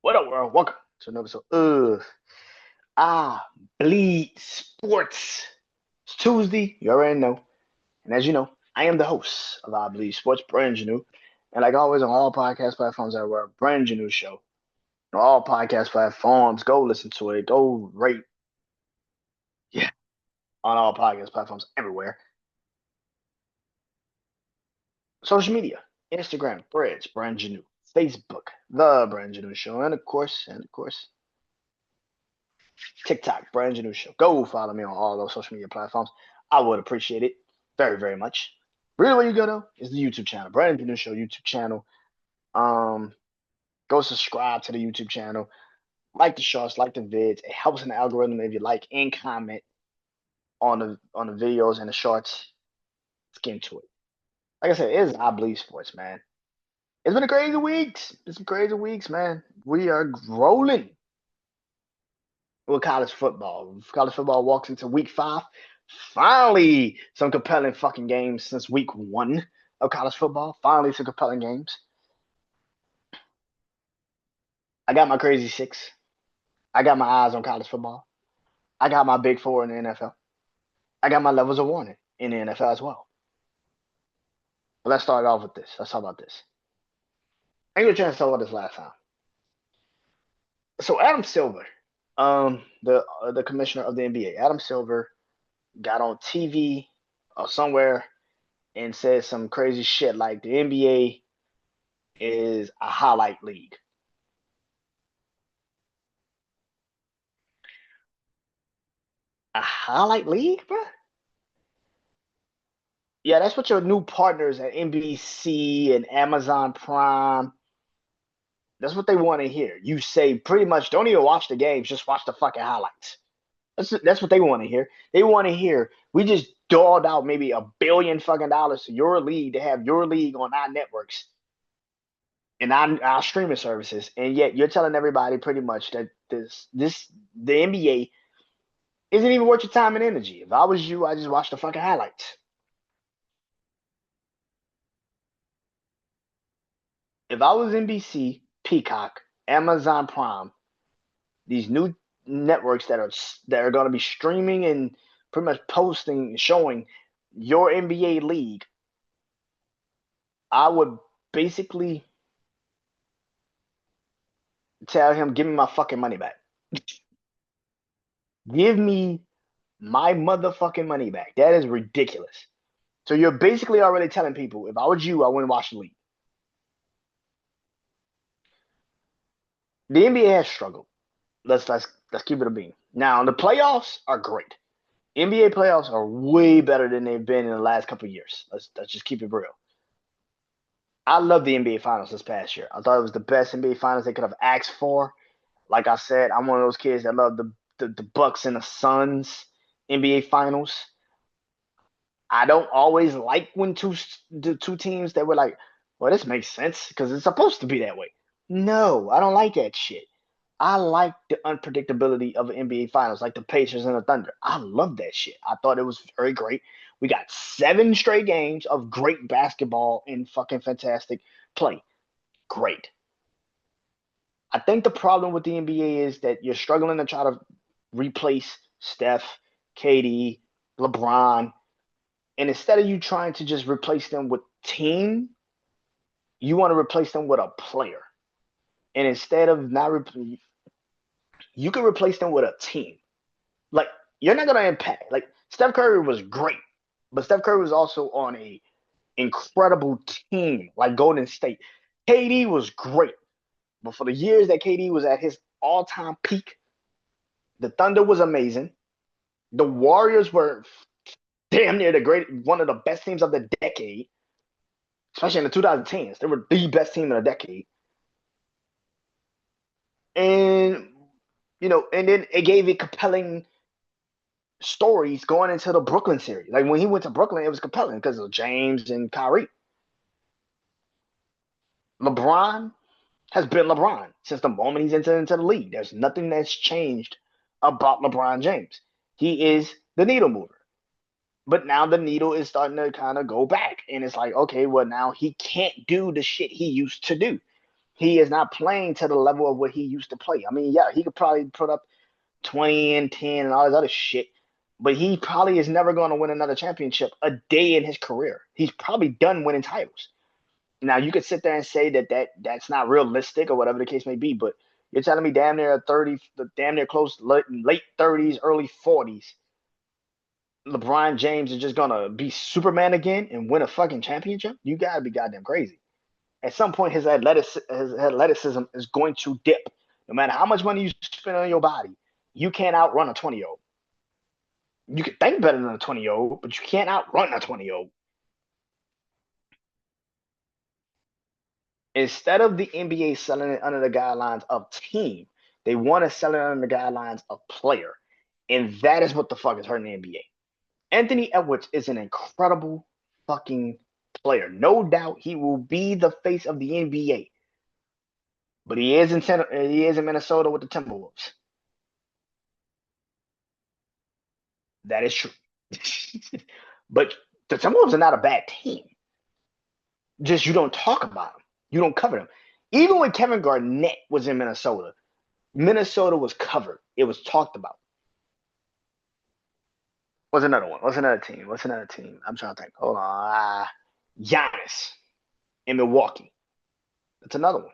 What up, world? Welcome to another episode of I Bleed Sports. It's Tuesday, you already know. And as you know, I am the host of I Bleed Sports, BrandonJaneau. And like always, on all podcast platforms everywhere, BrandonJaneauShow. On all podcast platforms, go listen to it. Go rate. Yeah, on all podcast platforms everywhere. Social media, Instagram, Threads, BrandonJaneau. Facebook, The BrandonJaneau Show. And of course, TikTok, Brand New Show. Go follow me on all those social media platforms. I would appreciate it very, very much. Really, where you go though is the YouTube channel, Brand New Show YouTube channel. Um, Go subscribe to the YouTube channel, like the shorts, like the vids. It helps in the algorithm if you like and comment on the videos and the shorts. Let's get into it. Like I said, it is I Believe Sports, man. It's been a crazy weeks. It's been crazy weeks, man. We are rolling with college football. College football walks into week 5. Finally, some compelling fucking games since week 1 of college football. Finally, some compelling games. I got my crazy 6. I got my eyes on college football. I got my big 4 in the NFL. I got my levels of warning in the NFL as well. But let's start off with this. Let's talk about this. I didn't get a chance to talk about this last time. So Adam Silver, the commissioner of the NBA, Adam Silver got on TV or somewhere and said some crazy shit like the NBA is a highlight league. A highlight league, bro? Yeah, that's what your new partners at NBC and Amazon Prime. That's what they want to hear. You say pretty much don't even watch the games, just watch the fucking highlights. That's what they want to hear. They want to hear we just doled out maybe $1 billion fucking dollars to your league to have your league on our networks and our streaming services, and yet you're telling everybody pretty much that the NBA isn't even worth your time and energy. If I was you, I just watch the fucking highlights. If I was NBC, Peacock, Amazon Prime, these new networks that are going to be streaming and pretty much posting, showing your NBA league, I would basically tell him, "Give me my fucking money back. Give me my motherfucking money back." That is ridiculous. So you're basically already telling people, if I was you, I wouldn't watch the league. The NBA has struggled. Let's keep it a beam. Now the playoffs are great. NBA playoffs are way better than they've been in the last couple of years. Let's just keep it real. I love the NBA Finals this past year. I thought it was the best NBA Finals they could have asked for. Like I said, I'm one of those kids that love the Bucks and the Suns NBA Finals. I don't always like when the two teams that were like, well, this makes sense because it's supposed to be that way. No, I don't like that shit. I like the unpredictability of the NBA Finals, like the Pacers and the Thunder. I love that shit. I thought it was very great. We got 7 straight games of great basketball and fucking fantastic play. Great. I think the problem with the NBA is that you're struggling to try to replace Steph, KD, LeBron, and instead of you trying to just replace them with team, you want to replace them with a player. And instead of not, you can replace them with a team. Like you're not gonna impact. Like Steph Curry was great, but Steph Curry was also on a incredible team like Golden State. KD was great, but for the years that KD was at his all-time peak, the Thunder was amazing. The Warriors were damn near one of the best teams of the decade, especially in the 2010s. They were the best team in the decade. And and then it gave it compelling stories going into the Brooklyn series. Like when he went to Brooklyn, it was compelling because of James and Kyrie. LeBron has been LeBron since the moment he's entered into the league. There's nothing that's changed about LeBron James. He is the needle mover. But now the needle is starting to kind of go back. And it's like, okay, well, now he can't do the shit he used to do. He is not playing to the level of what he used to play. I mean, yeah, he could probably put up 20 and 10 and all this other shit, but he probably is never going to win another championship a day in his career. He's probably done winning titles. Now, you could sit there and say that's not realistic or whatever the case may be, but you're telling me damn near 30, damn near close late 30s, early 40s, LeBron James is just going to be Superman again and win a fucking championship? You got to be goddamn crazy. At some point, his athleticism is going to dip. No matter how much money you spend on your body, you can't outrun a 20-year-old. You can think better than a 20-year-old, but you can't outrun a 20-year-old. Instead of the NBA selling it under the guidelines of team, they want to sell it under the guidelines of player. And that is what the fuck is hurting the NBA. Anthony Edwards is an incredible fucking player. No doubt he will be the face of the NBA. But he is in Minnesota with the Timberwolves. That is true. But the Timberwolves are not a bad team. Just you don't talk about them. You don't cover them. Even when Kevin Garnett was in Minnesota, Minnesota was covered. It was talked about. What's another one? What's another team? What's another team? I'm trying to think. Hold on. Giannis in Milwaukee. That's another one.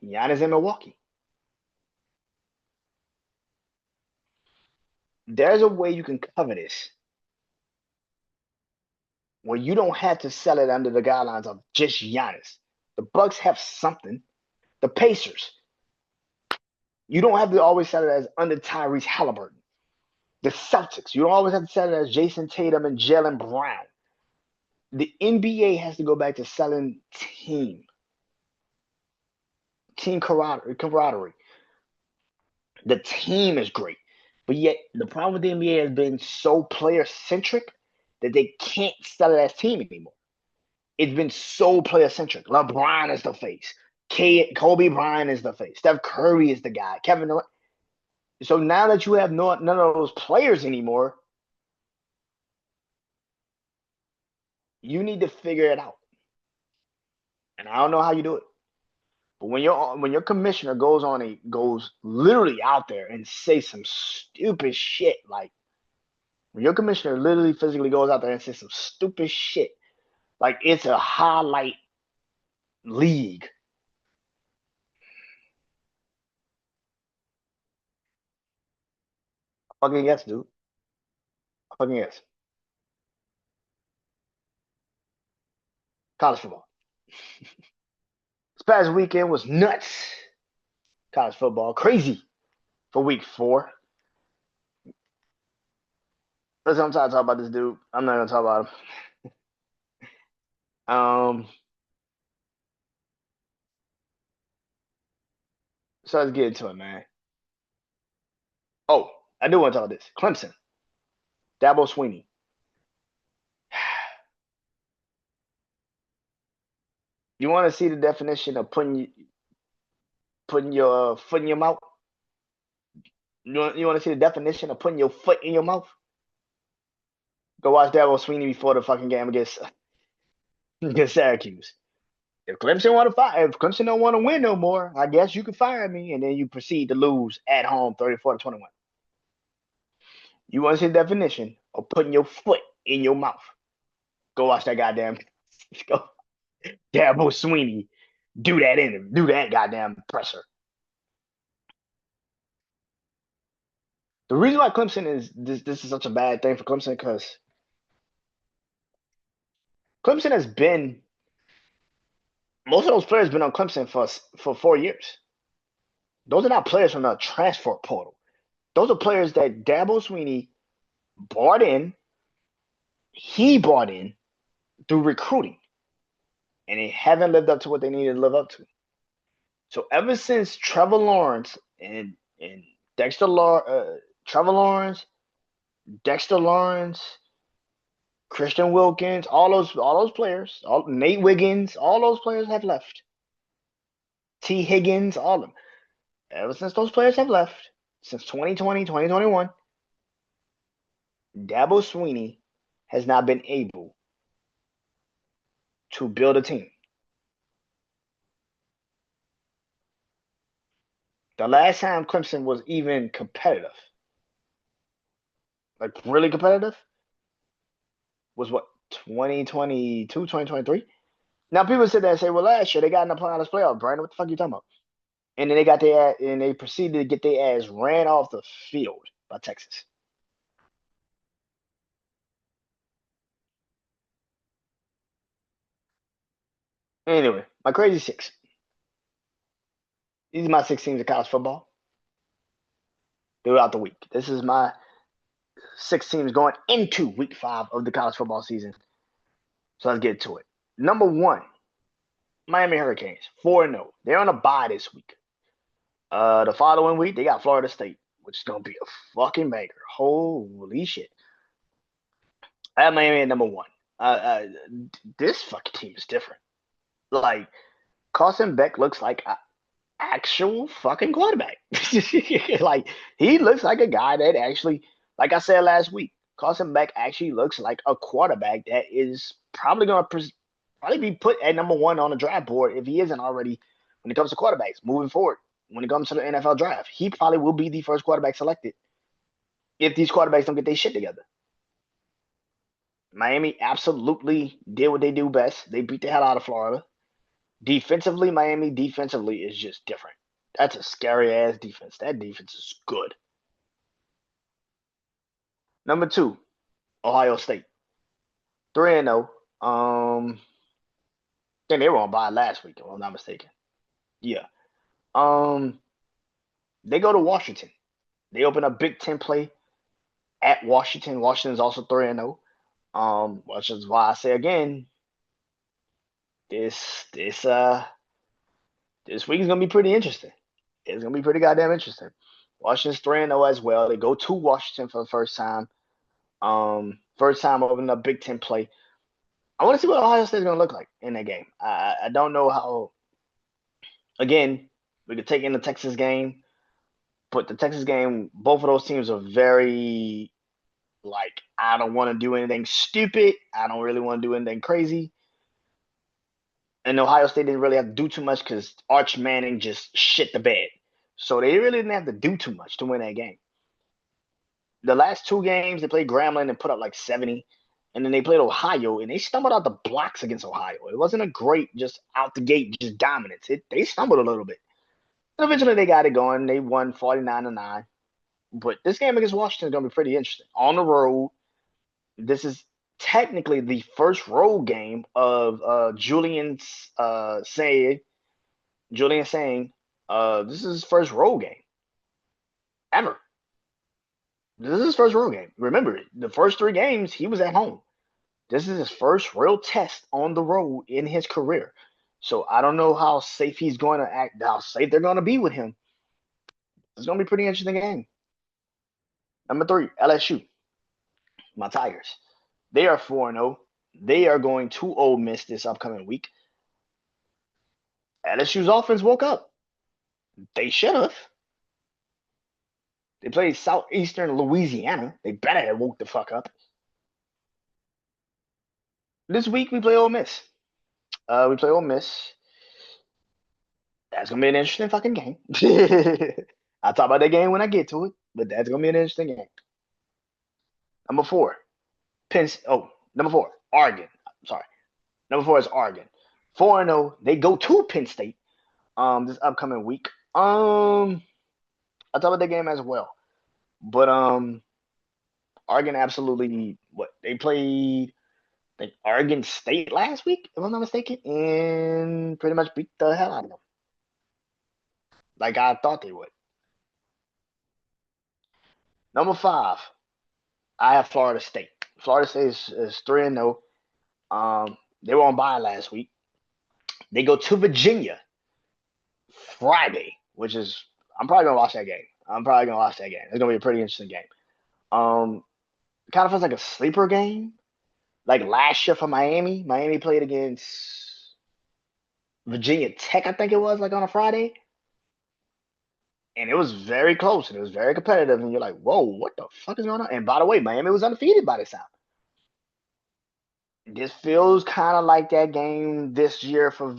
Giannis in Milwaukee. There's a way you can cover this where you don't have to sell it under the guidelines of just Giannis. The Bucks have something. The Pacers. You don't have to always sell it as under Tyrese Halliburton. The Celtics. You don't always have to sell it as Jason Tatum and Jaylen Brown. The NBA has to go back to selling team camaraderie. The team is great. But yet, the problem with the NBA has been so player-centric that they can't sell it as team anymore. It's been so player-centric. LeBron is the face. Kobe Bryant is the face. Steph Curry is the guy. Kevin Durant. So now that you have none of those players anymore, you need to figure it out. And I don't know how you do it. But when your commissioner goes literally out there and say some stupid shit, like when your commissioner literally physically goes out there and says some stupid shit, like it's a highlight league. Fucking yes, dude. Fucking yes. College football. This past weekend was nuts. College football, crazy for week 4. Listen, I'm trying to talk about this dude. I'm not gonna talk about him. So let's get into it, man. Oh, I do want to talk about this. Clemson, Dabo Sweeney. You want to see the definition of putting your foot in your mouth? You want to see the definition of putting your foot in your mouth? Go watch Dabo Sweeney before the fucking game against Syracuse. If Clemson don't want to win no more, I guess you can fire me, and then you proceed to lose at home 34-21. You want to see the definition of putting your foot in your mouth? Go watch that goddamn. Go Dabo Sweeney do that goddamn presser. The reason why Clemson is this is such a bad thing for Clemson because Clemson has been most of those players been on Clemson for 4 years. Those are not players from the transfer portal. Those are players that Dabo Sweeney brought in. He brought in through recruiting, and they haven't lived up to what they needed to live up to. So ever since Trevor Lawrence and Trevor Lawrence, Dexter Lawrence, Christian Wilkins, all those players, Nate Wiggins, all those players have left. T. Higgins, all of them. Ever since those players have left, since 2020, 2021, Dabo Sweeney has not been able to build a team. The last time Clemson was even competitive, like really competitive, was what, 2022, 2023? Now people sit there and say, well, last year they got in the playoffs. Brandon, what the fuck are you talking about? And then they got their ass, and they proceeded to get their ass ran off the field by Texas. Anyway, my crazy six. These are my six teams of college football throughout the week. This is my six teams going into week 5 of the college football season. So let's get to it. Number 1, Miami Hurricanes, 4-0. They're on a bye this week. The following week, they got Florida State, which is going to be a fucking banger. Holy shit. I have Miami at number 1. This fucking team is different. Like, Carson Beck looks like an actual fucking quarterback. Like, he looks like a guy that actually, like I said last week, Carson Beck actually looks like a quarterback that is probably going to probably be put at number 1 on the draft board if he isn't already when it comes to quarterbacks moving forward. When it comes to the NFL draft, he probably will be the first quarterback selected if these quarterbacks don't get their shit together. Miami absolutely did what they do best. They beat the hell out of Florida. Defensively, Miami defensively is just different. That's a scary ass defense. That defense is good. Number 2, Ohio State. 3-0. I think they were on bye last week, if I'm not mistaken. Yeah. They go to Washington. They open a Big Ten play at Washington. Washington's also 3-0. Which is why I say again, this week is gonna be pretty interesting. It's gonna be pretty goddamn interesting. Washington's 3-0 as well. They go to Washington for the first time. First time opening a Big Ten play. I want to see what Ohio State is gonna look like in that game. I don't know how. Again, we could take in the Texas game, but the Texas game, both of those teams are very like, I don't want to do anything stupid. I don't really want to do anything crazy. And Ohio State didn't really have to do too much because Arch Manning just shit the bed. So they really didn't have to do too much to win that game. The last 2 games, they played Grambling and put up like 70. And then they played Ohio, and they stumbled out the blocks against Ohio. It wasn't a great just out the gate, just dominance. They stumbled a little bit. And eventually they got it going. They won 49-9. But this game against Washington is going to be pretty interesting. On the road, this is technically the first road game of Julian saying. This is his first road game ever. This is his first road game. Remember, the first 3 games he was at home. This is his first real test on the road in his career. So I don't know how safe he's going to act, how safe they're going to be with him. It's going to be a pretty interesting game. Number 3, LSU, my Tigers. They are 4-0. They are going to Ole Miss this upcoming week. LSU's offense woke up. They should have. They played Southeastern Louisiana. They better have woke the fuck up. This week we play Ole Miss. We play Ole Miss. That's gonna be an interesting fucking game. I'll talk about that game when I get to it, but that's gonna be an interesting game. Number 4, number 4, Oregon. Sorry, number 4 is Oregon. 4-0. They go to Penn State. This upcoming week. I'll talk about that game as well. But Oregon absolutely they played like Oregon State last week, if I'm not mistaken, and pretty much beat the hell out of them. Like I thought they would. Number 5, I have Florida State. Florida State is 3-0. They were on bye last week. They go to Virginia Friday, which is I'm probably gonna watch that game. It's gonna be a pretty interesting game. Kind of feels like a sleeper game. Like last year for Miami. Miami played against Virginia Tech, I think it was, like on a Friday. And it was very close and it was very competitive. And you're like, whoa, what the fuck is going on? And by the way, Miami was undefeated by this time. This feels kind of like that game this year for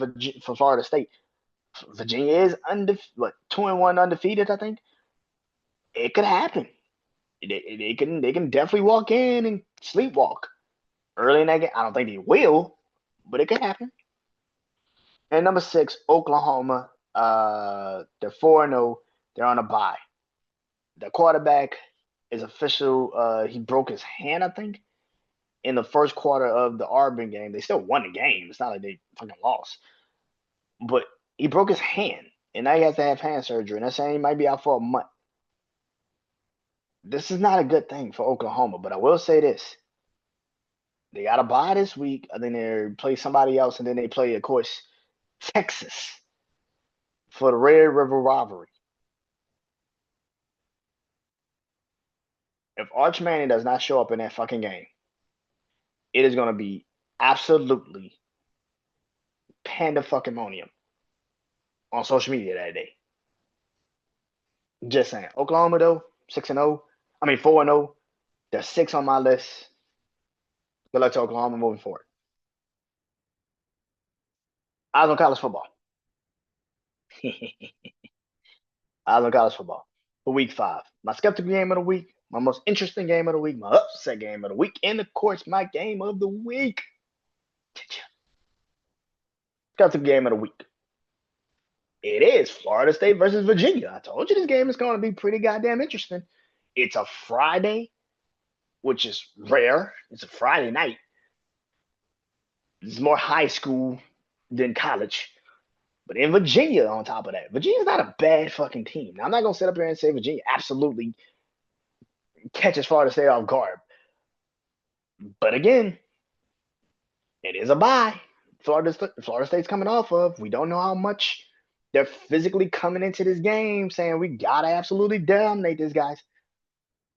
Florida State. Virginia is 2-1 undefeated, I think. It could happen. They can definitely walk in and sleepwalk early in that game. I don't think they will, but it could happen. And number 6, Oklahoma. They're 4-0. They're on a bye. The quarterback is official. He broke his hand, I think, in the first quarter of the Auburn game. They still won the game. It's not like they fucking lost. But he broke his hand, and now he has to have hand surgery. And they're saying he might be out for a month. This is not a good thing for Oklahoma. But I will say this: they got a bye this week. I think they play somebody else, and then they play, of course, Texas for the Red River rivalry. If Arch Manning does not show up in that fucking game, it is going to be absolutely panda fucking monium on social media that day. Just saying. Oklahoma though, 6-0. I mean 4-0. They're 6 on my list. Good luck to Oklahoma moving forward. Eyes on college football. Eyes on college football for week 5. My skeptical game of the week, my most interesting game of the week, my upset game of the week, and of course my game of the week. Skeptical game of the week. It is Florida State versus Virginia. I told you this game is going to be pretty goddamn interesting. It's a Friday, which is rare. It's a Friday night. It's more high school than college. But in Virginia, on top of that, Virginia's not a bad fucking team. Now, I'm not going to sit up here and say Virginia absolutely catches Florida State off guard. But again, it is a bye. Florida State's coming off of. We don't know how much they're physically coming into this game saying we got to absolutely dominate these guys.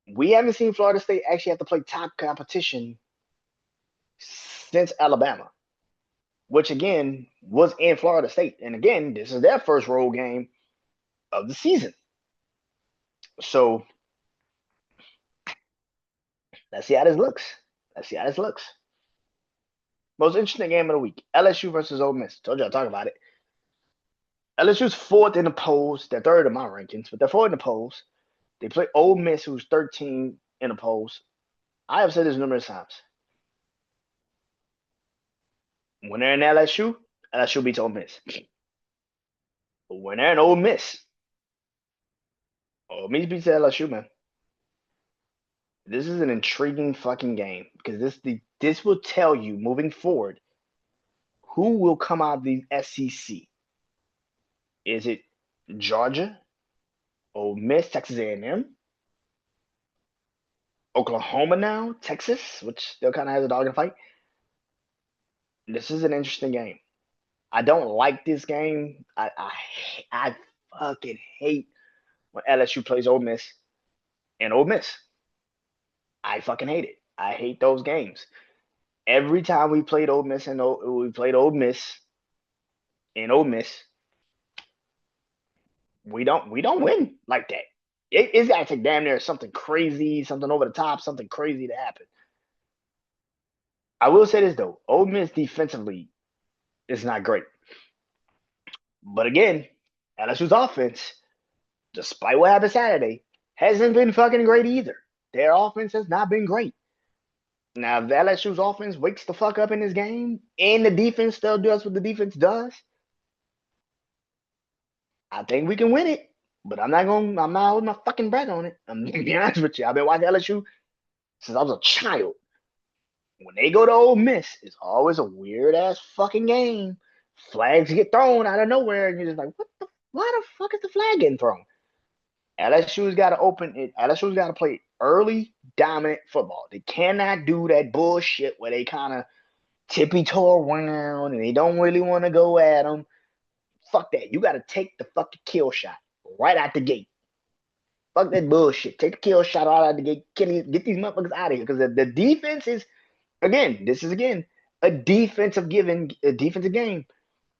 We haven't seen Florida State actually have to play top competition since Alabama, which again was in Florida State. And again, this is their first road game of the season. So let's see how this looks. Most interesting game of the week: LSU versus Ole Miss. Told you I'll talk about it. LSU's 4th in the polls. They're 3rd in my rankings, but they're 4th in the polls. They play Ole Miss, who's 13 in the polls. I have said this numerous times. When they're in LSU, LSU beats Ole Miss. But when they're in Ole Miss beats LSU, man. This is an intriguing fucking game because this will tell you moving forward who will come out of the SEC. Is it Georgia, Ole Miss, Texas A&M, Oklahoma now, Texas, which still kind of has a dog in the fight? This is an interesting game. I don't like this game. I fucking hate when LSU plays Ole Miss and Ole Miss. I fucking hate it. I hate those games. Every time we played Ole Miss and we played Ole Miss and Ole Miss, we don't win like that. It's got to take damn near something crazy, something over the top, something crazy to happen. I will say this though, Ole Miss defensively is not great. But again, LSU's offense, despite what happened Saturday, hasn't been fucking great either. Their offense has not been great. Now, if the LSU's offense wakes the fuck up in this game and the defense still does what the defense does, I think we can win it. But I'm not holding my fucking breath on it. I'm gonna be honest with you. I've been watching LSU since I was a child. When they go to Ole Miss, it's always a weird ass fucking game. Flags get thrown out of nowhere, and you're just like, why the fuck is the flag getting thrown? LSU's got to open it. LSU's got to play early, dominant football. They cannot do that bullshit where they kind of tippy-toe around and they don't really want to go at them. Fuck that. You got to take the fucking kill shot right out the gate. Fuck that bullshit. Take the kill shot right out the gate. Get these motherfuckers out of here because the defense is, this is a defensive game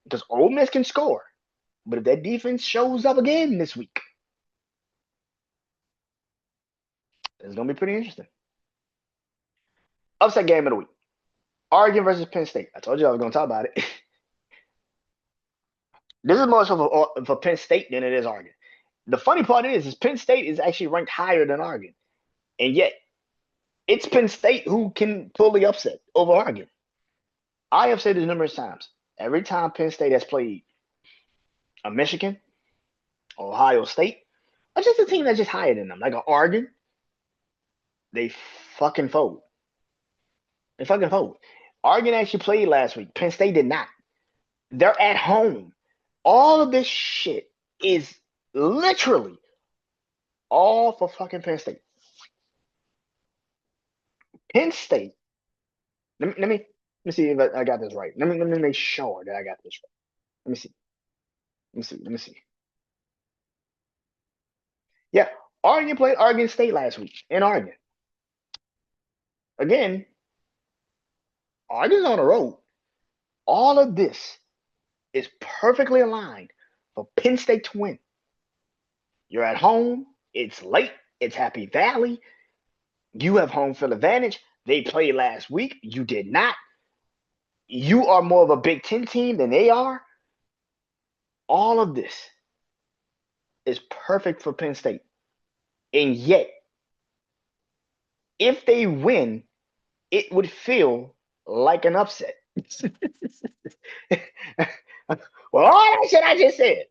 because Ole Miss can score. But if that defense shows up again this week, it's going to be pretty interesting. Upset game of the week. Oregon versus Penn State. I told you I was going to talk about it. This is more so for Penn State than it is Oregon. The funny part is Penn State is actually ranked higher than Oregon, and yet it's Penn State who can pull the upset over Oregon. I have said this numerous times. Every time Penn State has played a Michigan, Ohio State, or just a team that's just higher than them, like an Oregon, they fucking fold. They fucking fold. Oregon actually played last week. Penn State did not. They're at home. All of this shit is literally all for fucking Penn State. Penn State. Let me see if I got this right. Let me make sure that I got this right. Let me see. Let me see. Yeah, Oregon played Oregon State last week in Oregon. Again, Oregon's on the road. All of this is perfectly aligned for Penn State to win. You're at home. It's late. It's Happy Valley. You have home field advantage. They played last week. You did not. You are more of a Big Ten team than they are. All of this is perfect for Penn State. And yet, if they win, it would feel like an upset. Well, all that shit I just said.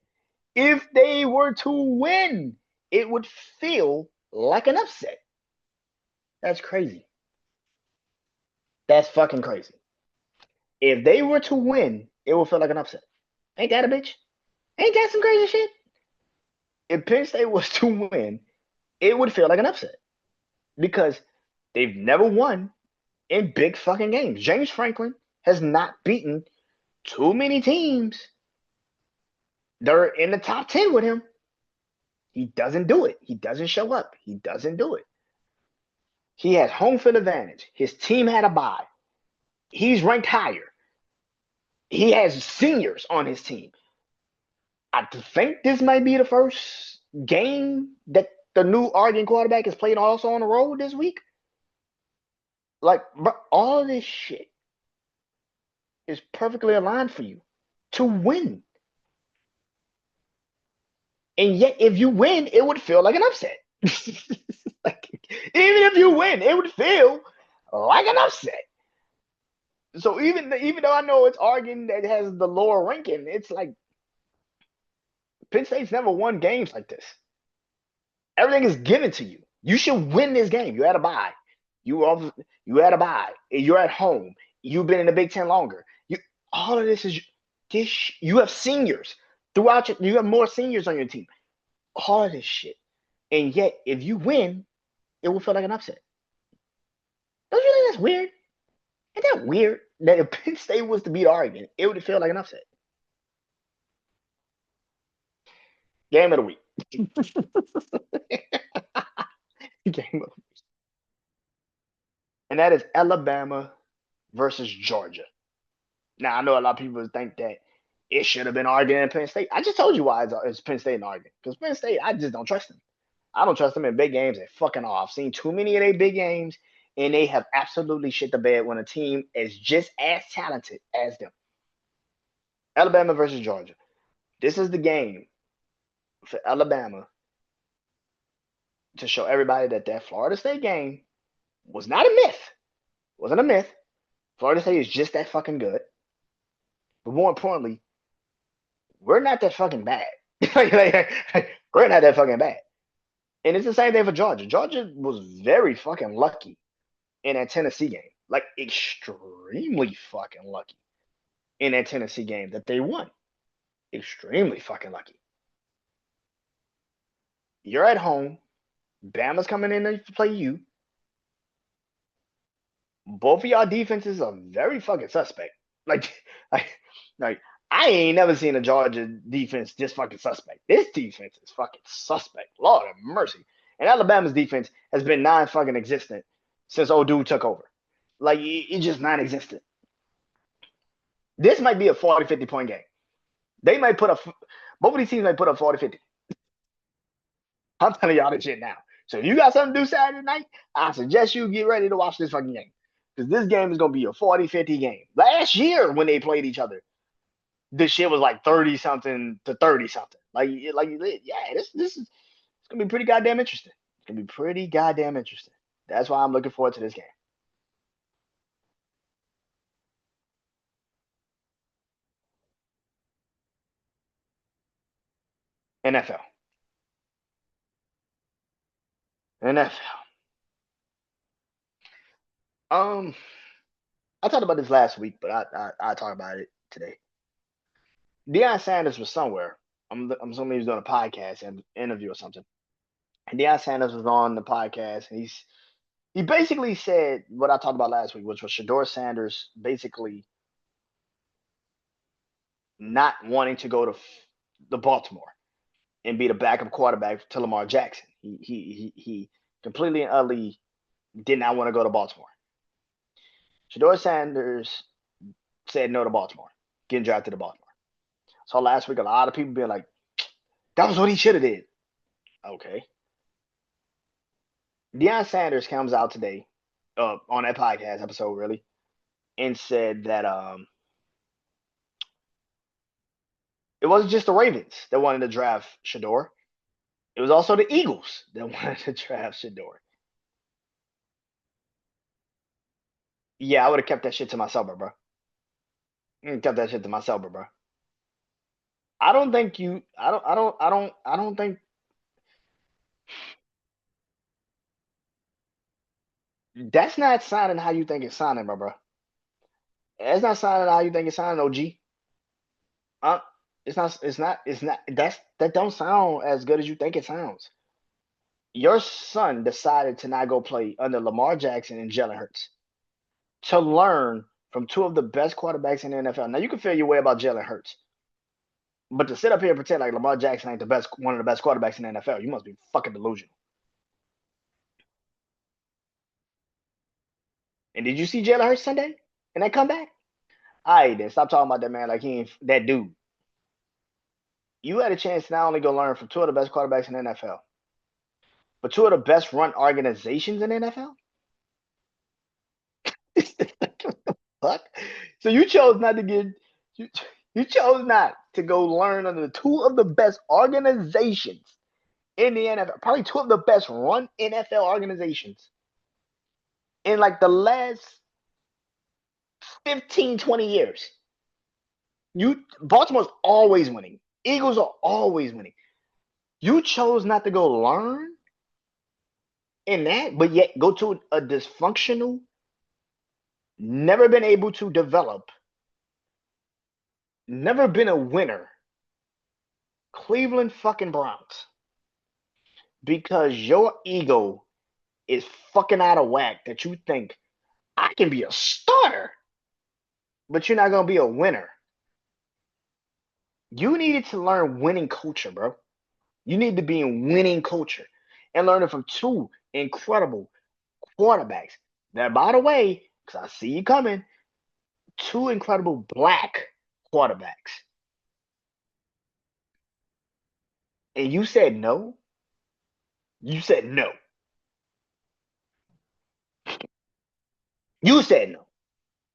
If they were to win, it would feel like an upset. That's crazy. That's fucking crazy. If they were to win, it would feel like an upset. Ain't that a bitch? Ain't that some crazy shit? If Penn State was to win, it would feel like an upset. Because they've never won in big fucking games. James Franklin has not beaten too many teams. They're in the top 10 with him. He doesn't do it. He doesn't show up. He doesn't do it. He has home field advantage. His team had a bye. He's ranked higher. He has seniors on his team. I think this might be the first game that the new Oregon quarterback is playing also on the road this week. Like, bro, all of this shit is perfectly aligned for you to win. And yet, if you win, it would feel like an upset. Like, even if you win, it would feel like an upset. So even though I know it's Oregon that has the lower ranking, it's like Penn State's never won games like this. Everything is given to you. You should win this game. You had a bye. You had a bye. You're at home. You've been in the Big Ten longer. All of this is this. You have seniors throughout. You have more seniors on your team. All of this shit, and yet if you win, it will feel like an upset. Don't you think that's weird? Isn't that weird that if Penn State was to beat Oregon, it would feel like an upset? Game of the week. Game of the week. And that is Alabama versus Georgia. Now, I know a lot of people think that it should have been Oregon and Penn State. I just told you why it's Penn State and Oregon. Because Penn State, I just don't trust them. I don't trust them in big games at fucking all. I've seen too many of their big games, and they have absolutely shit the bed when a team is just as talented as them. Alabama versus Georgia. This is the game for Alabama to show everybody that Florida State game was not a myth. Wasn't a myth. Florida State is just that fucking good. But more importantly, we're not that fucking bad. We're not that fucking bad. And it's the same thing for Georgia. Georgia was very fucking lucky in that Tennessee game. Like, extremely fucking lucky in that Tennessee game that they won. Extremely fucking lucky. You're at home. Bama's coming in to play you. Both of y'all defenses are very fucking suspect. Like I ain't never seen a Georgia defense this fucking suspect. This defense is fucking suspect. Lord have mercy. And Alabama's defense has been non-fucking existent since old dude took over. Like, it's just non-existent. This might be a 40, 50 point game. They might put both of these teams might put up 40, 50. I'm telling y'all this shit now. So if you got something to do Saturday night, I suggest you get ready to watch this fucking game. Because this game is going to be a 40, 50 game. Last year when they played each other, this shit was like 30 something to 30 something. Yeah, this is it's gonna be pretty goddamn interesting. It's gonna be pretty goddamn interesting. That's why I'm looking forward to this game. NFL. NFL. Um, I talked about this last week, but I talk about it today. Deion Sanders was somewhere. I'm assuming he was doing a podcast and interview or something. And Deion Sanders was on the podcast, and he basically said what I talked about last week, which was Shador Sanders basically not wanting to go to the Baltimore and be the backup quarterback to Lamar Jackson. He completely and utterly did not want to go to Baltimore. Shador Sanders said no to Baltimore, getting drafted to Baltimore. So last week, a lot of people being like, that was what he should have did. Okay. Deion Sanders comes out today on that podcast episode, really, and said that it wasn't just the Ravens that wanted to draft Shador. It was also the Eagles that wanted to draft Shador. Yeah, I would have kept that shit to myself, bro. Kept that shit to myself, bro. I don't think you. I don't think that's not signing how you think it's signing, bro. That's not signing how you think it's signing, OG. Uh, it's not. It's not. It's not. That don't sound as good as you think it sounds. Your son decided to not go play under Lamar Jackson and Jalen Hurts to learn from two of the best quarterbacks in the NFL. Now you can feel your way about Jalen Hurts, but to sit up here and pretend like Lamar Jackson ain't the best, one of the best quarterbacks in the NFL, you must be fucking delusional. And did you see Jalen Hurts Sunday and that comeback? All right, then stop talking about that man like he ain't that dude. You had a chance to not only go learn from two of the best quarterbacks in the NFL, but two of the best run organizations in the NFL. Fuck. So you chose not to get you, you chose not to go learn under two of the best organizations in the NFL, probably two of the best run NFL organizations in like the last 15, 20 years. You Baltimore's always winning. Eagles are always winning. You chose not to go learn in that, but yet go to a dysfunctional, never been able to develop, never been a winner, Cleveland fucking Browns, because your ego is fucking out of whack that you think I can be a starter, but you're not gonna be a winner. You needed to learn winning culture, bro. You need to be in winning culture and learn it from two incredible quarterbacks. That, by the way, because I see you coming, two incredible black quarterbacks. And you said no. You said no. You said no.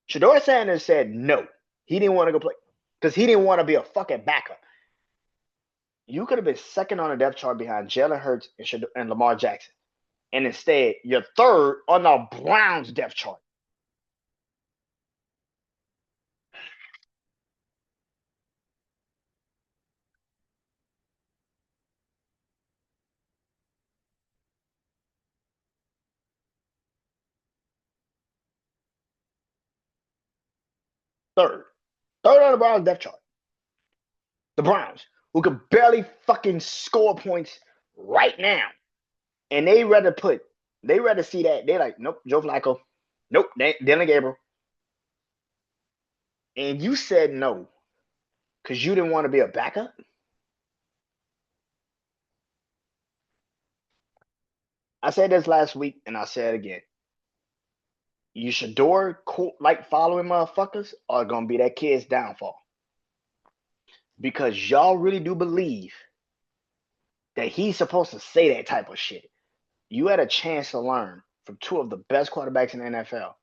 Shador Sanders said no. He didn't want to go play because he didn't want to be a fucking backup. You could have been second on the depth chart behind Jalen Hurts and Lamar Jackson. And instead, you're third on the Browns depth chart. Third. Third on the Browns depth chart. The Browns, who could barely fucking score points right now. And they rather see that. They like, nope, Joe Flacco. Nope, Dylan Gabriel. And you said no because you didn't want to be a backup. I said this last week and I said it again. You Shador like following motherfuckers are gonna be that kid's downfall. Because y'all really do believe that he's supposed to say that type of shit. You had a chance to learn from two of the best quarterbacks in the NFL.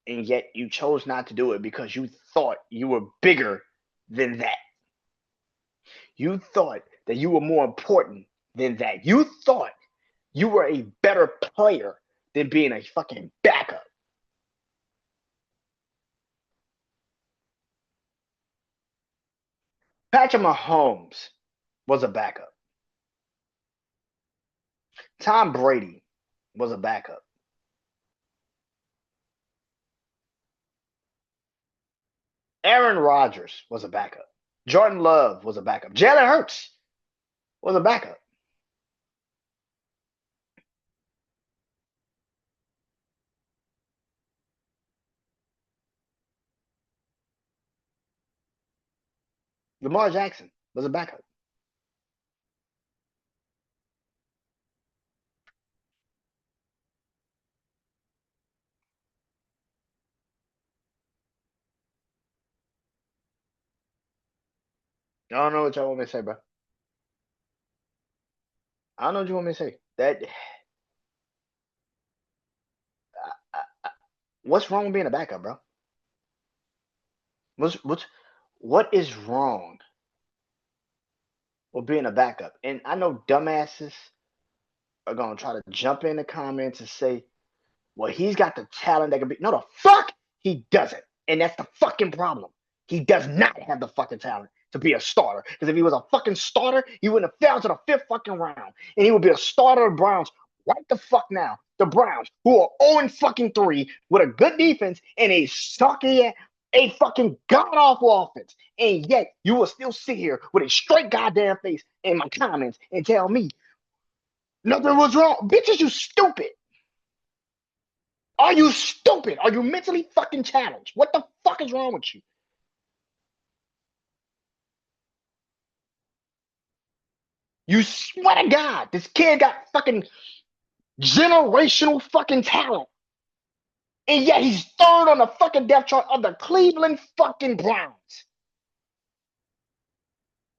and yet you chose not to do it because you thought you were bigger than that. You thought that you were more important than that. You thought you were a better player than being a fucking backup. Patrick Mahomes was a backup. Tom Brady was a backup. Aaron Rodgers was a backup. Jordan Love was a backup. Jalen Hurts was a backup. Lamar Jackson was a backup. I don't know what y'all want me to say, bro. I don't know what you want me to say. That what's wrong with being a backup, bro? What's what is wrong with being a backup? And I know dumbasses are gonna try to jump in the comments and say, "Well, he's got the talent that can be." No, the fuck he doesn't, and that's the fucking problem. He does not have the fucking talent to be a starter. Because if he was a fucking starter, he wouldn't have fell to the fifth fucking round, and he would be a starter of the Browns right the fuck now. The Browns, who are 0 fucking 3 with a good defense and a sucky, a fucking god awful offense, and yet you will still sit here with a straight goddamn face in my comments and tell me nothing was wrong. Bitches, you stupid. Are you stupid? Are you mentally fucking challenged? What the fuck is wrong with you? You swear to God, this kid got fucking generational fucking talent. And yet he's third on the fucking depth chart of the Cleveland fucking Browns.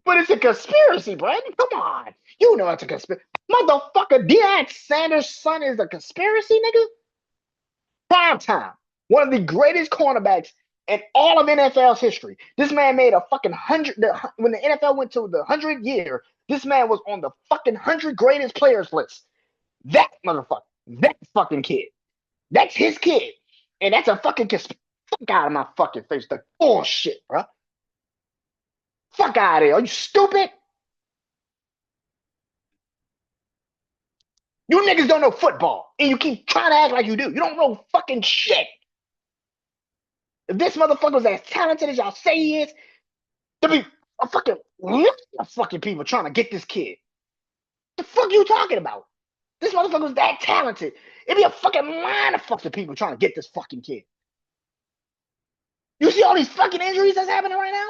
But it's a conspiracy, Brandon. Come on. You know it's a conspiracy. Motherfucker, Deion Sanders' son is a conspiracy, nigga? Prime time. One of the greatest cornerbacks in all of NFL's history. This man made a fucking hundred. When the NFL went to the 100 year, this man was on the fucking 100 greatest players list. That motherfucker. That fucking kid. That's his kid. And that's a fucking fuck out of my fucking face. The bullshit, bro. Fuck out of here. Are you stupid? You niggas don't know football. And you keep trying to act like you do. You don't know fucking shit. If this motherfucker was as talented as y'all say he is, there'd be a fucking list of fucking people trying to get this kid. The fuck you talking about? This motherfucker was that talented. It'd be a fucking line of fucking people trying to get this fucking kid. You see all these fucking injuries that's happening right now?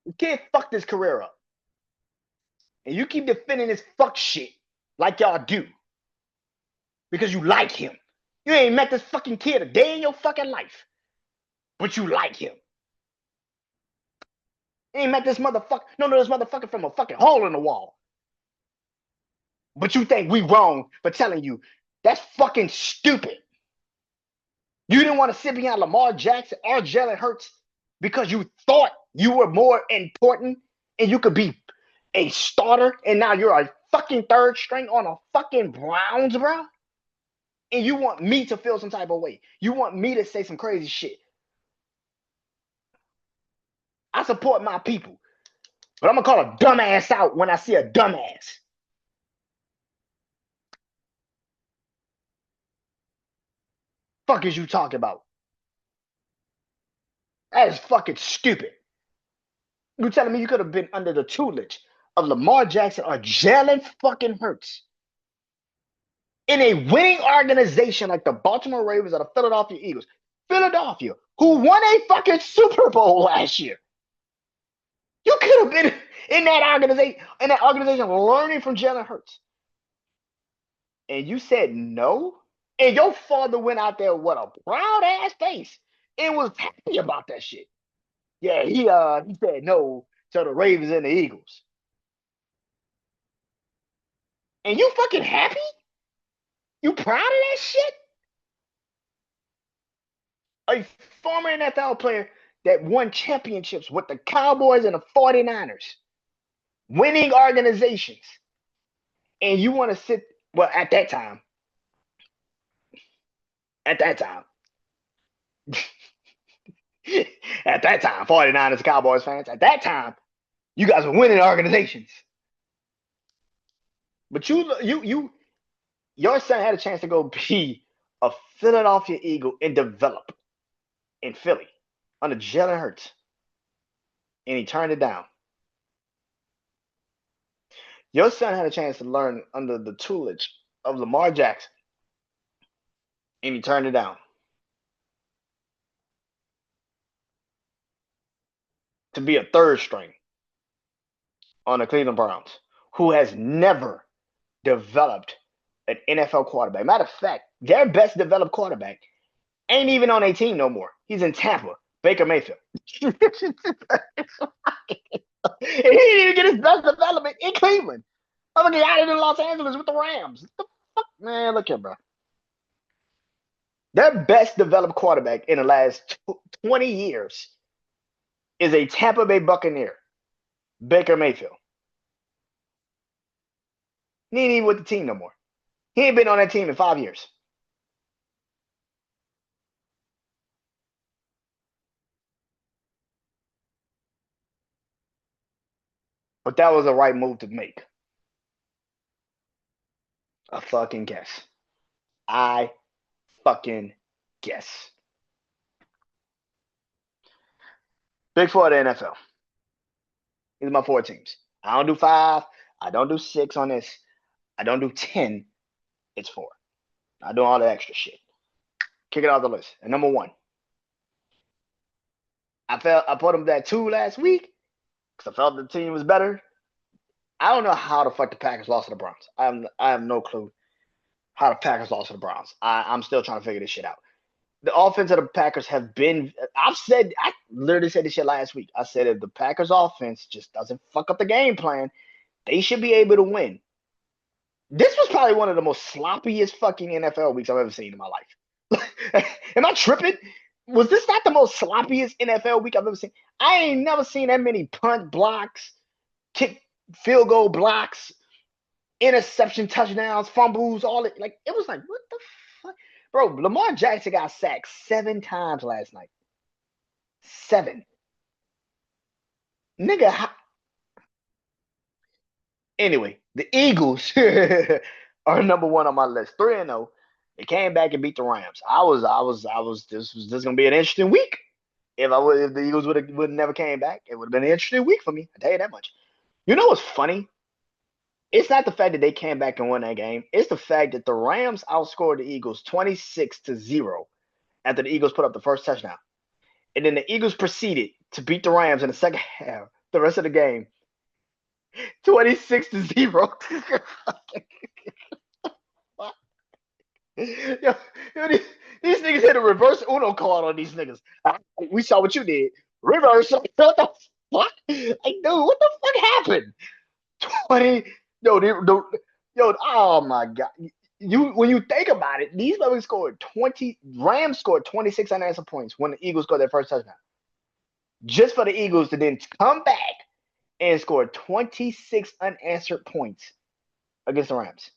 The kid fucked his career up. And you keep defending this fuck shit like y'all do. Because you like him. You ain't met this fucking kid a day in your fucking life. But you like him. You ain't met this motherfucker. No, this motherfucker from a fucking hole in the wall. But you think we wrong for telling you that's fucking stupid. You didn't want to sit behind Lamar Jackson or Jalen Hurts because you thought you were more important and you could be a starter, and now you're a fucking third string on a fucking Browns, bro. And you want me to feel some type of way. You want me to say some crazy shit. I support my people, but I'm gonna call a dumbass out when I see a dumbass. Fuck is you talking about? That is fucking stupid. You telling me you could have been under the tutelage of Lamar Jackson or Jalen fucking Hurts in a winning organization like the Baltimore Ravens or the Philadelphia Eagles? Philadelphia, who won a fucking Super Bowl last year. You could have been in that organization learning from Jalen Hurts. And you said no? And your father went out there with a proud ass face and was happy about that shit. Yeah, he said no to the Ravens and the Eagles. And you fucking happy? You proud of that shit? A former NFL player that won championships with the Cowboys and the 49ers, winning organizations. And you want to sit, well, at that time, at that time, at that time, 49ers, Cowboys fans, at that time, you guys were winning organizations. But your son had a chance to go be a Philadelphia Eagle and develop in Philly under Jalen Hurts, and he turned it down. Your son had a chance to learn under the tutelage of Lamar Jackson, and he turned it down to be a third string on the Cleveland Browns, who has never developed an NFL quarterback. Matter of fact, their best developed quarterback ain't even on a team no more. He's in Tampa, Baker Mayfield. And he didn't even get his best development in Cleveland. I'm looking at it in Los Angeles with the Rams. What the fuck? Man, look here, bro. Their best developed quarterback in the last 20 years is a Tampa Bay Buccaneer, Baker Mayfield. He ain't even with the team no more. He ain't been on that team in 5 years. But that was the right move to make. I fucking guess. I fucking guess. Big four of the NFL. These are my 4 teams. I don't do 5. I don't do 6 on this. I don't do 10. It's 4. I do all the extra shit. Kick it off the list. And number 1. I put them at 2 last week because I felt the team was better. I don't know how the fuck the Packers lost to the Browns. I have no clue how the Packers lost to the Browns. I'm still trying to figure this shit out. The offense of the Packers have been. I literally said this shit last week. I said if the Packers offense just doesn't fuck up the game plan, they should be able to win. This was probably one of the most sloppiest fucking NFL weeks I've ever seen in my life. Am I tripping? Was this not the most sloppiest NFL week I've ever seen? I ain't never seen that many punt blocks, kick field goal blocks, interception touchdowns, fumbles, all it. Like, it was like, what the fuck? Bro, Lamar Jackson got sacked 7 times last night. 7. Nigga. Anyway, the Eagles are number 1 on my list. 3-0. They came back and beat the Rams. This was gonna be an interesting week. If the Eagles would never came back, it would have been an interesting week for me. I tell you that much. You know what's funny? It's not the fact that they came back and won that game. It's the fact that the Rams outscored the Eagles 26-0 after the Eagles put up the first touchdown. And then the Eagles proceeded to beat the Rams in the second half, the rest of the game, 26-0. Yo, these niggas hit a reverse Uno card on these niggas. We saw what you did. Reverse. What the fuck? Like, dude, what the fuck happened? 20. Oh my God. When you think about it, these levels scored 20. Rams scored 26 unanswered points when the Eagles scored their first touchdown. Just for the Eagles to then come back and score 26 unanswered points against the Rams.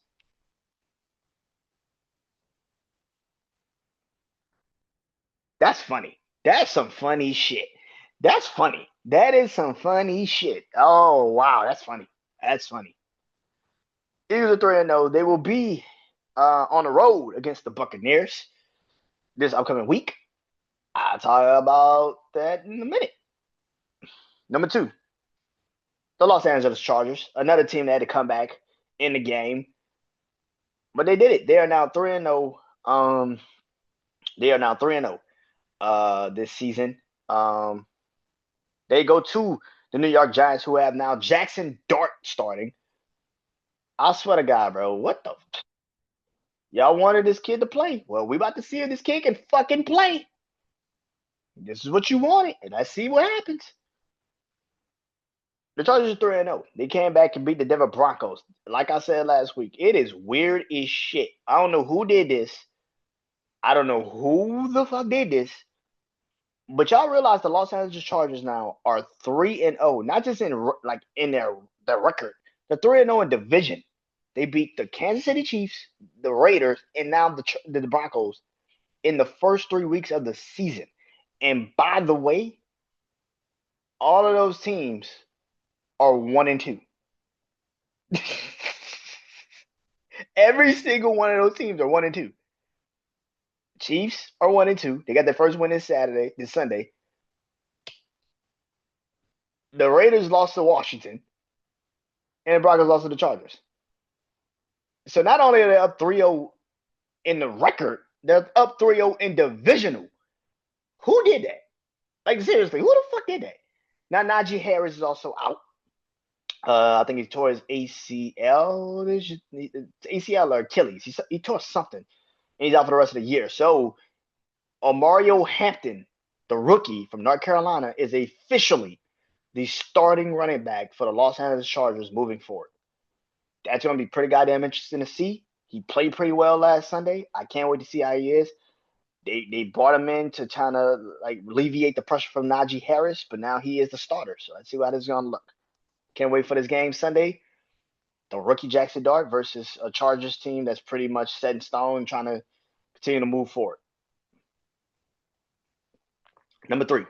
That's funny. That's some funny shit. That's funny. That is some funny shit. Oh, wow. That's funny. That's funny. Eagles are 3-0. They will be on the road against the Buccaneers this upcoming week. I'll talk about that in a minute. Number 2, the Los Angeles Chargers, another team that had to come back in the game, but they did it. They are now 3-0. They are now 3-0 this season. They go to the New York Giants, who have now Jackson Dart starting. I swear to God, bro, what the? Y'all wanted this kid to play. Well, we about to see if this kid can fucking play. This is what you wanted, and let's see what happens. The Chargers are 3-0. They came back and beat the Denver Broncos. Like I said last week, it is weird as shit. I don't know who did this. I don't know who the fuck did this. But y'all realize the Los Angeles Chargers now are 3-0, not just in their record. They're 3-0 in division. They beat the Kansas City Chiefs, the Raiders, and now the Broncos in the first 3 weeks of the season. And by the way, all of those teams are 1-2. Every single one of those teams are 1-2. Chiefs are 1-2. They got their first win this Sunday. The Raiders lost to Washington, and the Broncos lost to the Chargers. So not only are they up 3-0 in the record, they're up 3-0 in divisional. Who did that? Like, seriously, who the fuck did that? Now, Najee Harris is also out. I think he tore his ACL. ACL or Achilles. He tore something. And he's out for the rest of the year. So, Mario Hampton, the rookie from North Carolina, is officially the starting running back for the Los Angeles Chargers moving forward. That's going to be pretty goddamn interesting to see. He played pretty well last Sunday. I can't wait to see how he is. They brought him in to kind of like alleviate the pressure from Najee Harris, but now he is the starter. So let's see how this is going to look. Can't wait for this game Sunday. The rookie Jackson Dart versus a Chargers team that's pretty much set in stone, trying to continue to move forward. Number 3.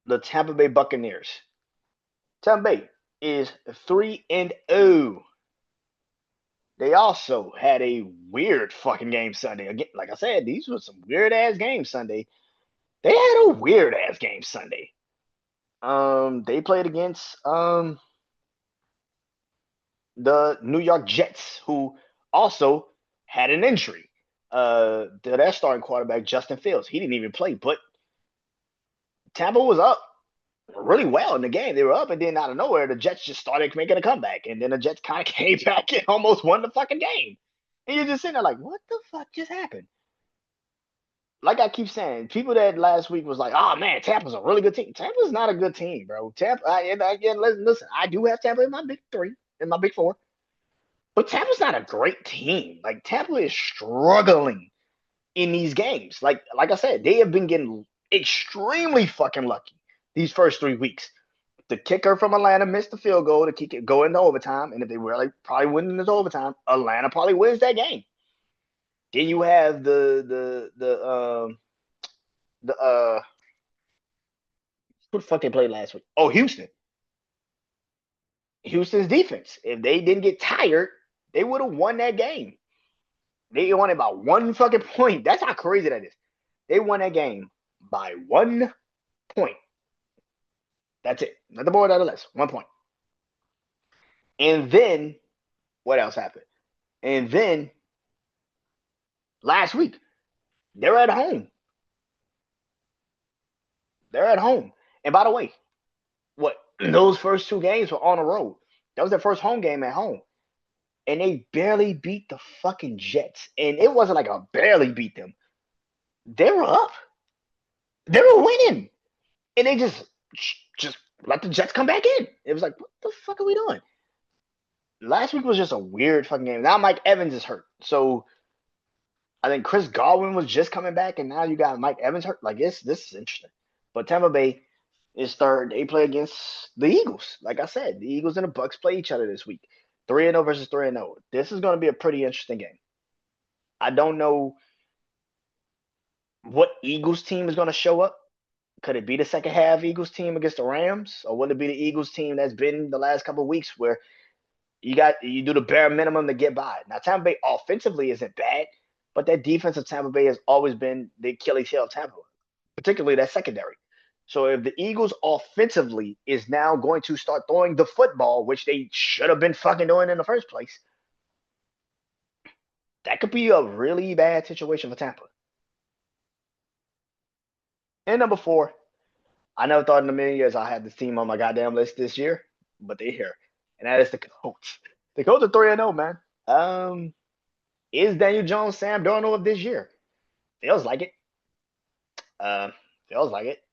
The Tampa Bay Buccaneers. Tampa Bay is 3-0. They also had a weird fucking game Sunday. Again, like I said, these were some weird ass games Sunday. They had a weird ass game Sunday. They played against the New York Jets, who also had an injury. Their starting quarterback, Justin Fields, he didn't even play, but Tampa was up really well in the game. They were up, and then out of nowhere, the Jets just started making a comeback, and then the Jets kind of came back and almost won the fucking game. And you're just sitting there like, what the fuck just happened? Like I keep saying, people that last week was like, oh man, Tampa's a really good team. Tampa's not a good team, bro. Tampa, listen, I do have Tampa in my big 3, in my big 4. But Tampa's not a great team. Like, Tampa is struggling in these games. Like I said, they have been getting extremely fucking lucky these first 3 weeks. The kicker from Atlanta missed the field goal to kick it go into overtime, and if they really probably win into overtime, Atlanta probably wins that game. Then you have who the fuck they played last week? Oh, Houston. Houston's defense. If they didn't get tired, they would have won that game. They won it by 1 fucking point. That's how crazy that is. They won that game by 1 point. That's it. Nothing more, nothing less. 1 point. And then, what else happened? And then, last week, they're at home. They're at home. And by the way, those first 2 games were on the road. That was their first home game at home. And they barely beat the fucking Jets. And it wasn't like a barely beat them. They were up. They were winning. And they just let the Jets come back in. It was like, what the fuck are we doing? Last week was just a weird fucking game. Now Mike Evans is hurt. So I think Chris Godwin was just coming back, and now you got Mike Evans hurt. Like, this is interesting. But Tampa Bay is 3rd. They play against the Eagles. Like I said, the Eagles and the Bucks play each other this week. 3-0 versus 3-0. This is going to be a pretty interesting game. I don't know what Eagles team is going to show up. Could it be the second half Eagles team against the Rams? Or will it be the Eagles team that's been the last couple of weeks where you do the bare minimum to get by? Now, Tampa Bay offensively isn't bad, but that defense of Tampa Bay has always been the Achilles heel of Tampa, particularly that secondary. So if the Eagles offensively is now going to start throwing the football, which they should have been fucking doing in the first place, that could be a really bad situation for Tampa. And number 4, I never thought in a million years I had this team on my goddamn list this year, but they're here. And that is the Colts. The Colts are 3-0, man. Is Daniel Jones Sam Darnold of this year? Feels like it. Feels like it.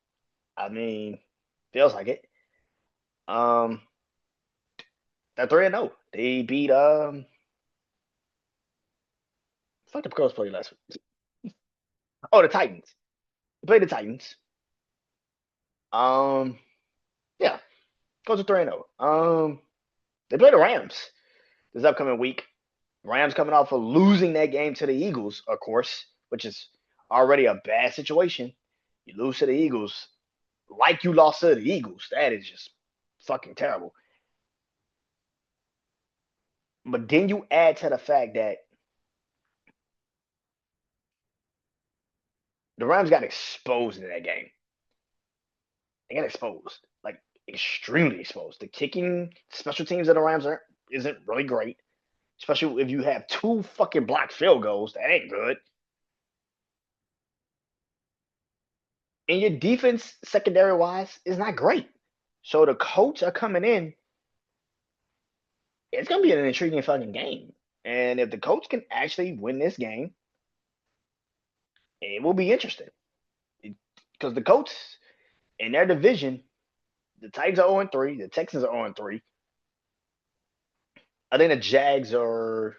I mean, feels like it. Um, they're 3-0. They beat fuck the Colts played last week. Oh, the Titans. They played the Titans. Um, yeah, Colts are 3-0. They play the Rams this upcoming week. Rams coming off of losing that game to the Eagles, of course, which is already a bad situation. You lose to the Eagles like you lost to the Eagles. That is just fucking terrible. But then you add to the fact that the Rams got exposed in that game. They got exposed, like extremely exposed. The kicking special teams of the Rams isn't really great, especially if you have two fucking blocked field goals. That ain't good. And your defense, secondary wise, is not great. So the Colts are coming in. It's gonna be an intriguing fucking game. And if the Colts can actually win this game, it will be interesting. Because the Colts in their division, the Titans are 0-3, the Texans are 0-3. I think the Jags are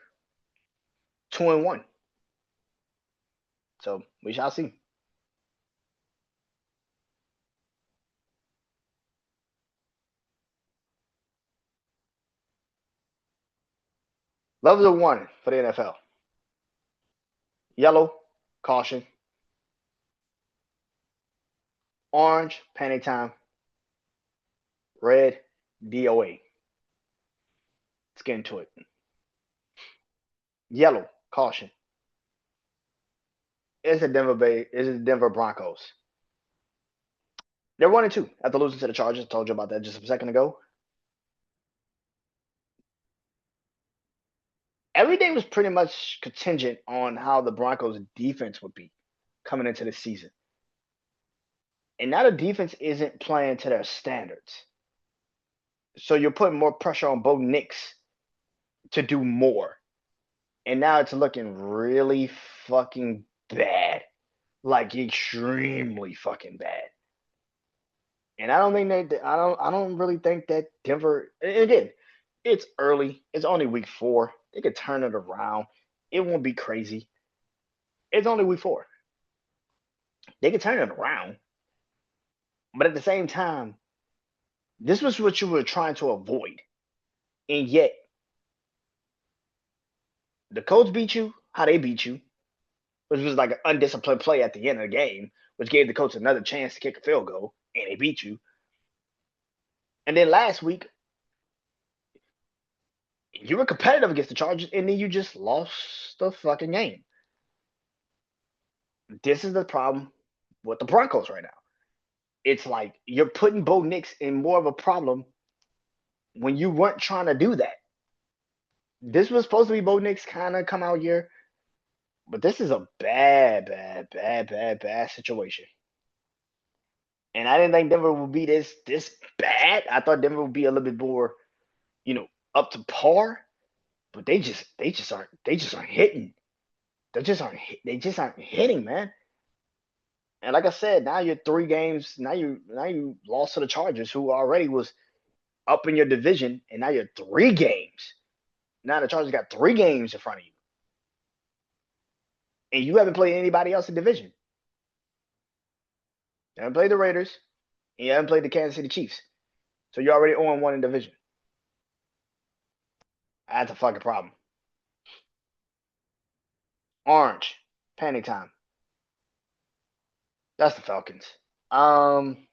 2-1. So we shall see. Levels of one for the NFL. Yellow, caution. Orange, panic time. Red, DOA. Let's get into it. Yellow, caution. It's the Denver Broncos. They're 1-2 after losing to the Chargers. I told you about that just a second ago. Everything was pretty much contingent on how the Broncos defense would be coming into the season. And now the defense isn't playing to their standards. So you're putting more pressure on Bo Nix to do more. And now it's looking really fucking bad. Like extremely fucking bad. And I don't think I don't really think that Denver, again, it's early. It's only week 4. They could turn it around. It won't be crazy. It's only week 4. They could turn it around. But at the same time, this was what you were trying to avoid. And yet, the Colts beat you how they beat you, which was like an undisciplined play at the end of the game, which gave the Colts another chance to kick a field goal, and they beat you. And then last week, you were competitive against the Chargers, and then you just lost the fucking game. This is the problem with the Broncos right now. It's like you're putting Bo Nix in more of a problem when you weren't trying to do that. This was supposed to be Bo Nix kind of come out year, but this is a bad situation. And I didn't think Denver would be this bad. I thought Denver would be a little bit more, up to par. But they just aren't hitting. They just aren't hitting, man. And like I said, now you're 3 games. Now you lost to the Chargers, who already was up in your division, and now you're 3 games. Now the Chargers got 3 games in front of you, and you haven't played anybody else in the division. You haven't played the Raiders, and you haven't played the Kansas City Chiefs. So you're already 0-1 in division. That's a fucking problem. Orange, panic time. That's the Falcons. Um,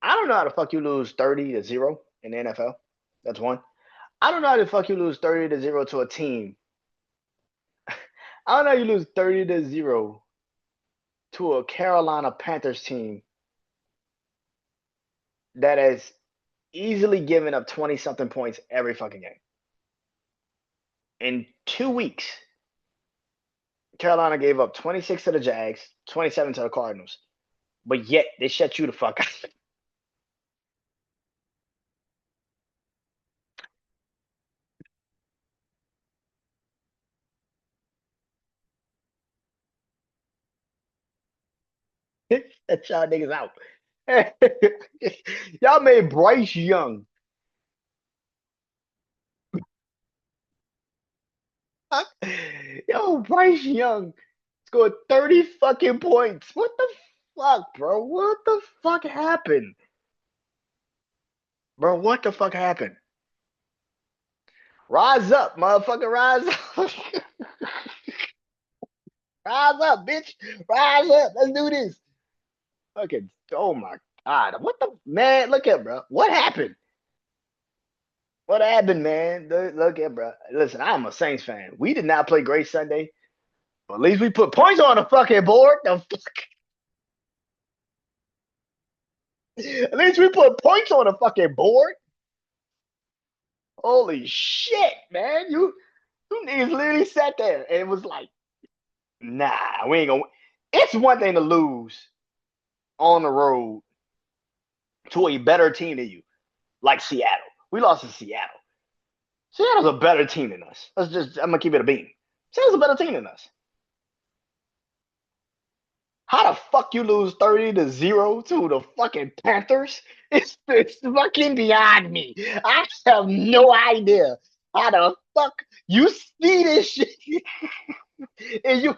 I don't know how the fuck you lose 30-0 in the NFL. That's one. I don't know how the fuck you lose 30-0 to a team. I don't know how you lose 30-0 to a Carolina Panthers team that has easily given up 20 something points every fucking game. In 2 weeks, Carolina gave up 26 to the Jags, 27 to the Cardinals, but yet they shut you the fuck out. Y'all niggas out. Y'all made Bryce Young. Yo, Bryce Young scored 30 fucking points. What the fuck, bro? What the fuck happened? Bro, what the fuck happened? Rise up, motherfucker, rise up. Rise up, bitch. Rise up. Let's do this. Fucking, oh my God. What the, man, look at, bro. What happened? What happened, man? Look at, bro. Listen, I'm a Saints fan. We did not play great Sunday, but at least we put points on the fucking board. The fuck? At least we put points on the fucking board. Holy shit, man. You niggas literally sat there and it was like, nah, we ain't gonna. It's one thing to lose on the road to a better team than you, like Seattle. We lost to Seattle. Seattle's a better team than us. I'm gonna keep it a beam. Seattle's a better team than us. How the fuck you lose 30-0 to the fucking Panthers? It's fucking beyond me. I have no idea how the fuck you see this shit and you.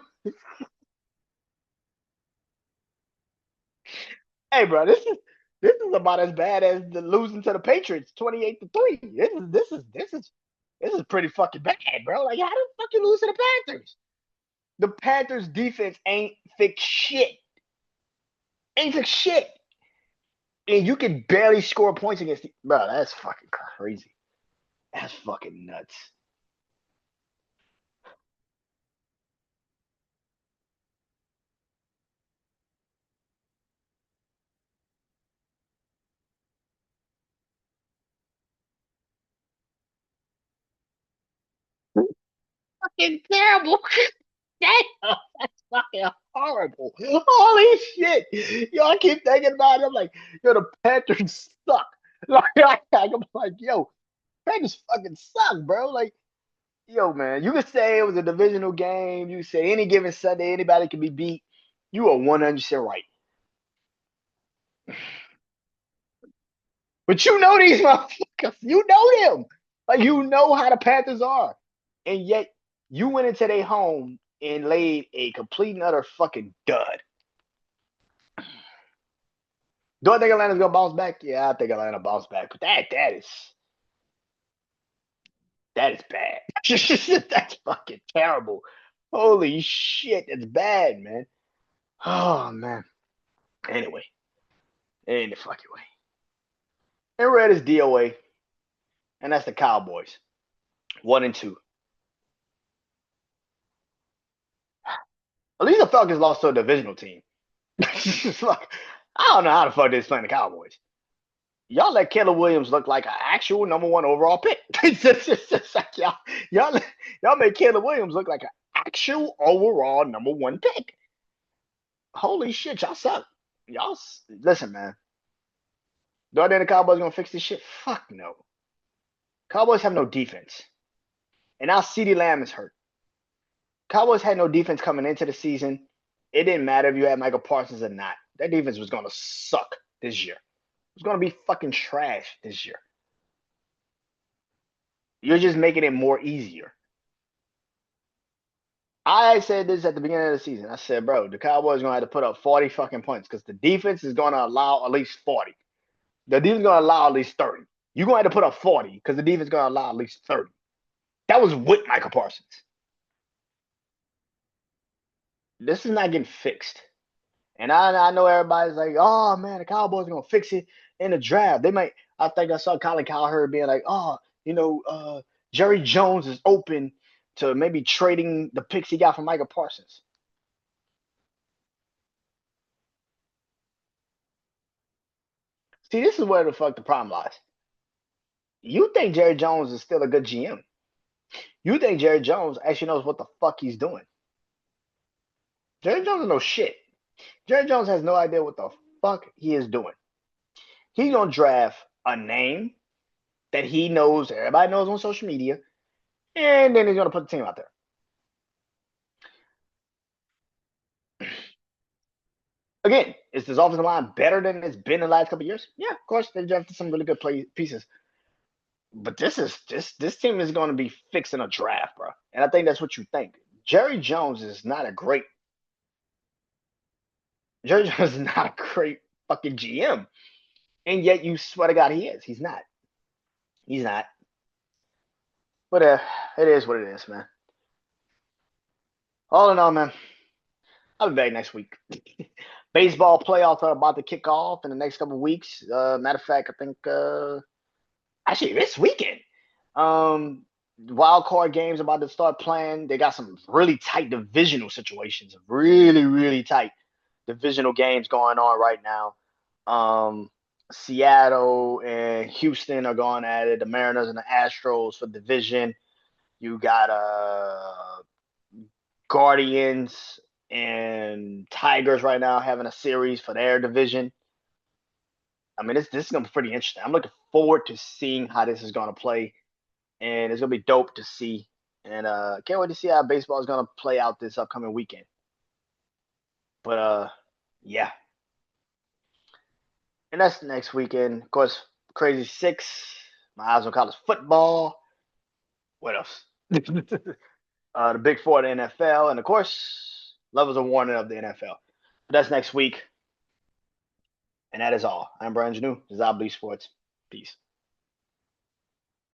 Hey, bro, this is about as bad as the losing to the Patriots 28-3. This is pretty fucking bad, bro. Like, how the fuck you lose to the Panthers? The Panthers defense ain't fixed shit. Ain't fixed shit. And you can barely score points against the, bro. That's fucking crazy. That's fucking nuts. Fucking terrible. That's fucking horrible. Holy shit. Yo, I keep thinking about it. I'm like, yo, the Panthers suck. I'm like, yo, Panthers fucking suck, bro. Like, yo, man, you could say it was a divisional game. You say any given Sunday, anybody can be beat. You are 100% right. But you know these motherfuckers. You know them. Like, you know how the Panthers are. And yet, you went into their home and laid a complete and utter fucking dud. Do I think Atlanta's gonna bounce back? Yeah, I think Atlanta bounce back. But that is bad. That's fucking terrible. Holy shit, that's bad, man. Oh man. Anyway, in the fucking way. And red is DOA, and that's the Cowboys. 1-2. At least the Falcons lost to a divisional team. Like, I don't know how the fuck they're playing the Cowboys. Y'all let Caleb Williams look like an actual number one overall pick. It's like y'all made Caleb Williams look like an actual overall number one pick. Holy shit, y'all suck. Y'all listen, man. Do I think the Cowboys gonna fix this shit? Fuck no. Cowboys have no defense, and now CeeDee Lamb is hurt. Cowboys had no defense coming into the season. It didn't matter if you had Michael Parsons or not. That defense was gonna suck this year. It was gonna be fucking trash this year. You're just making it more easier. I said this at the beginning of the season. I said, bro, the Cowboys are gonna have to put up 40 fucking points because the defense is gonna allow at least 40. The defense is gonna allow at least 30. You're gonna have to put up 40 because the defense is gonna allow at least 30. That was with Michael Parsons. This is not getting fixed. And I know everybody's like, oh man, the Cowboys are gonna fix it in the draft. They might. I think I saw Colin Cowherd being like, oh, Jerry Jones is open to maybe trading the picks he got from Michael Parsons. See, this is where the fuck the problem lies. You think Jerry Jones is still a good GM? You think Jerry Jones actually knows what the fuck he's doing? Jerry Jones knows shit. Jerry Jones has no idea what the fuck he is doing. He's gonna draft a name that he knows, everybody knows on social media, and then he's gonna put the team out there. Again, Is this offensive line better than it's been the last couple of years? Yeah, of course they drafted some really good pieces. But this team is going to be fixing a draft, bro. And I think that's what you think. Jerry Jones is not a great. Jerry Jones is not a great fucking GM, and yet you swear to God he is. He's not. He's not. But it is what it is, man. All in all, man, I'll be back next week. Baseball playoffs are about to kick off in the next couple of weeks. Matter of fact, I think actually this weekend. Wild card games about to start playing. They got some really tight divisional situations, really, really tight divisional games going on right now. Seattle and Houston are going at it. The Mariners and the Astros for division. You got Guardians and Tigers right now having a series for their division. I mean, this is gonna be pretty interesting. I'm looking forward to seeing how this is gonna play, and it's gonna be dope to see. And can't wait to see how baseball is gonna play out this upcoming weekend. But yeah, and that's next weekend. Of course, Crazy Six. My eyes on college football. What else? The Big Four of the NFL, and of course, levels of warning of the NFL. But that's next week. And that is all. I'm Brandon Janeau. This is Sports. Peace.